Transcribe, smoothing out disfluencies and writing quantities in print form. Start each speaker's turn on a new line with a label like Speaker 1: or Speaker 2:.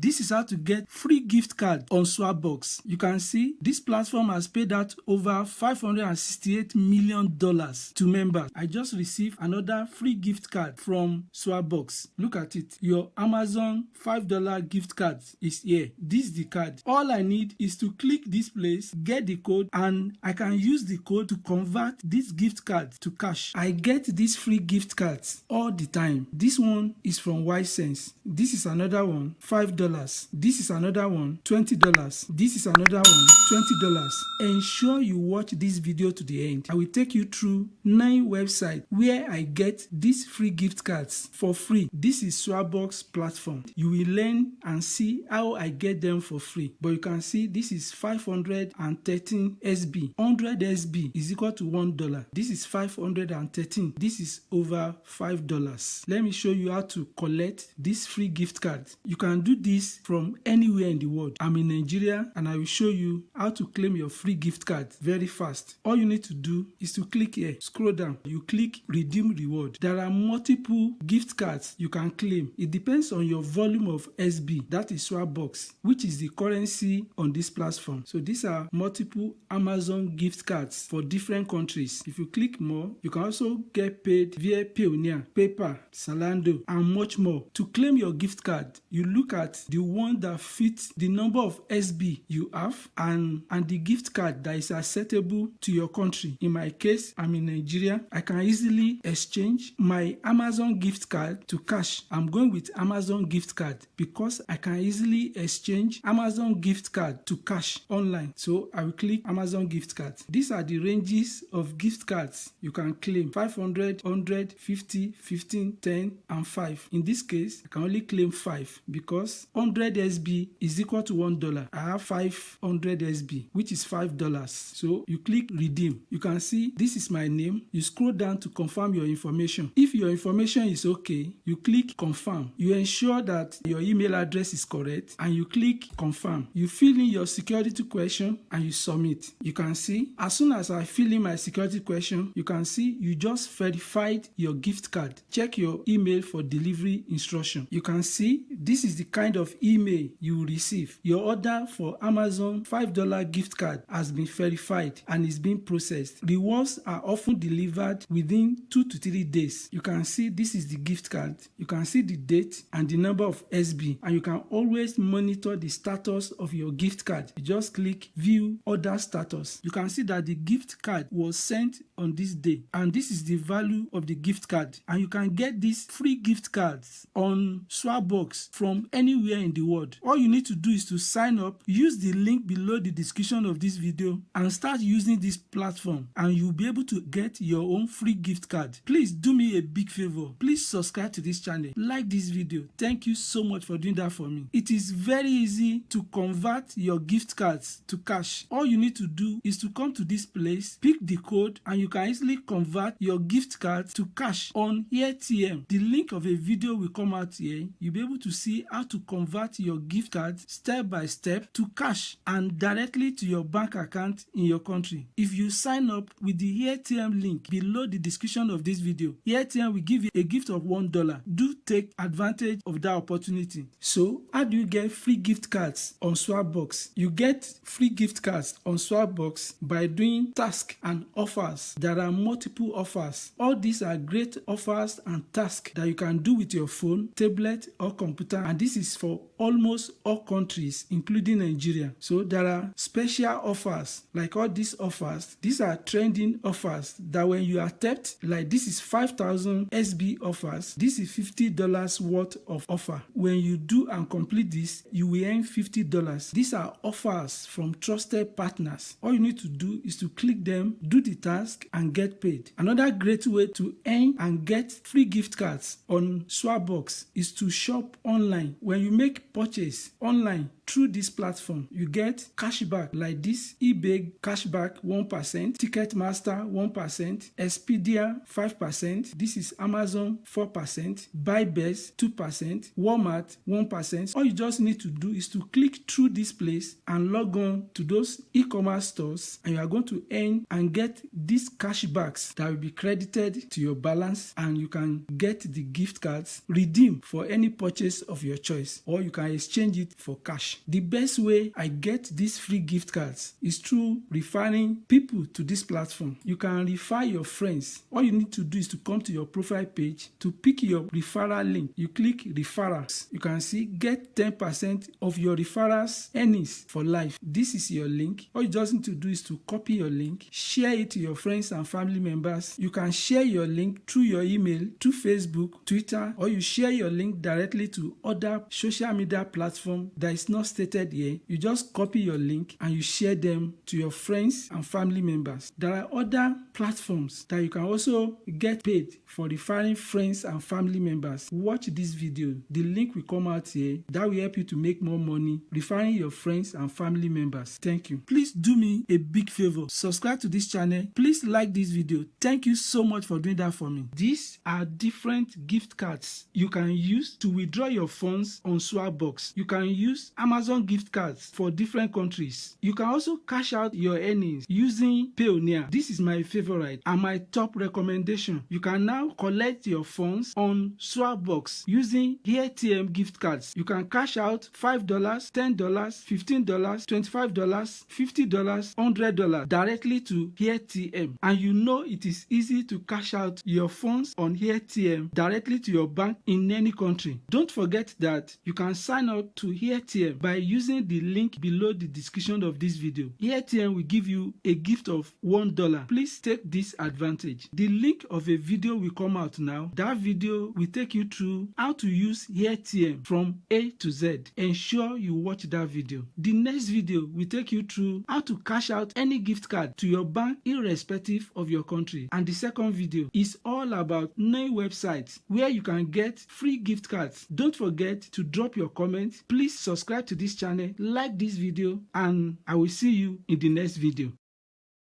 Speaker 1: This is how to get free gift card on SwagBucks. You can see this platform has paid out over $568 million to members. I just received another free gift card from SwagBucks. Look at it. Your Amazon $5 gift card is here. This is the card. All I need is to click this place, get the code, and I can use the code to convert this gift card to cash. I get these free gift cards all the time. This one is from Sense. This is another one, $5. This is another one, $20. This is another one, $20. Ensure you watch this video to the end. I will take you through 9 websites where I get these free gift cards for free. This is SwagBucks platform. You will learn and see how I get them for free. But you can see this is 513 SB. 100 SB is equal to $1. This is 513. This is over $5. Let me show you how to collect this free gift card. You can do this from anywhere in the world. I'm in Nigeria and I will show you how to claim your free gift card very fast. All you need to do is to click here, scroll down, you click redeem reward. There are multiple gift cards you can claim. It depends on your volume of SB, that is SwagBucks, which is the currency on this platform. So these are multiple Amazon gift cards for different countries. If you click more, you can also get paid via Payoneer, PayPal, Zalando, and much more. To claim your gift card, you look at the one that fits the number of SB you have and the gift card that is acceptable to your country. In my case, I'm in Nigeria. I can easily exchange my Amazon gift card to cash. I'm going with Amazon gift card because I can easily exchange Amazon gift card to cash online. So I will click Amazon gift card. These are the ranges of gift cards you can claim: 500, 100, 50, 15, 10, and 5. In this case, I can only claim 5 because 100 SB is equal to $1. I have 500 SB, which is $5. So you click redeem. You can see this is my name. You scroll down to confirm your information. If your information is okay, you click confirm. You ensure that your email address is correct and you click confirm. You fill in your security question and you submit. You can see as soon as I fill in my security question, you can see you just verified your gift card. Check your email for delivery instruction. You can see this is the kind of email you will receive. Your order for Amazon $5 gift card has been verified and is being processed. Rewards are often delivered within 2 to 3 days. You can see this is the gift card. You can see the date and the number of SB, and you can always monitor the status of your gift card. You just click view order status. You can see that the gift card was sent on this day, and this is the value of the gift card. And you can get these free gift cards on SwagBucks from anywhere in the world. All you need to do is to sign up, use the link below the description of this video, and start using this platform, and you'll be able to get your own free gift card. Please do me a big favor. Please subscribe to this channel, like this video. Thank you so much for doing that for me. It is very easy to convert your gift cards to cash. All you need to do is to come to this place, pick the code, and you can easily convert your gift card to cash on ATM. The link of a video will come out here. You'll be able to see how to convert your gift card step by step to cash and directly to your bank account in your country. If you sign up with the ATM link below the description of this video, ATM will give you a gift of $1. Do take advantage of that opportunity. So how do you get free gift cards on SwagBucks? You get free gift cards on SwagBucks by doing tasks and offers. There are multiple offers. All these are great offers and tasks that you can do with your phone, tablet, or computer, and this is for almost all countries including Nigeria. So there are special offers. Like all these offers, these are trending offers that when you are tapped, like this is 5,000 SB offers. This is $50 worth of offer. When you do and complete this, you will earn $50. These are offers from trusted partners. All you need to do is to click them, do the task, and get paid. Another great way to earn and get free gift cards on SwagBucks is to shop online. When you make purchase online through this platform. You get cashback like this: eBay cashback 1%, Ticketmaster 1%, Expedia 5%, this is Amazon 4%, Buybest 2%, Walmart 1%. All you just need to do is to click through this place and log on to those e-commerce stores, and you are going to earn and get these cashbacks that will be credited to your balance, and you can get the gift cards redeemed for any purchase of your choice, or you can exchange it for cash. The best way I get these free gift cards is through referring people to this platform. You can refer your friends. All you need to do is to come to your profile page to pick your referral link. You click referrals. You can see get 10% of your referrals earnings for life. This is your link. All you just need to do is to copy your link, share it to your friends and family members. You can share your link through your email, through Facebook, Twitter, or you share your link directly to other social media platform that is not stated here. You just copy your link and you share them to your friends and family members. There are other platforms that you can also get paid for referring friends and family members. Watch this video. The link will come out here. That will help you to make more money referring your friends and family members. Thank you. Please do me a big favor. Subscribe to this channel. Please like this video. Thank you so much for doing that for me. These are different gift cards you can use to withdraw your funds on SwagBucks. You can use Amazon gift cards for different countries. You can also cash out your earnings using Payoneer. This is my favorite and my top recommendation. You can now collect your funds on SwagBucks using ATM gift cards. You can cash out $5, $10, $15, $25, $50, $100 directly to ATM, and you know it is easy to cash out your funds on ATM directly to your bank in any country. Don't forget that you can sign up to ATM by using the link below the description of this video. ATM will give you a gift of $1. Please take this advantage. The link of a video will come out now. That video will take you through how to use ATM from A to Z. Ensure you watch that video. The next video will take you through how to cash out any gift card to your bank irrespective of your country. And the second video is all about 9 websites where you can get free gift cards. Don't forget to drop your comments. Please subscribe to this channel, like this video, and I will see you in the next video.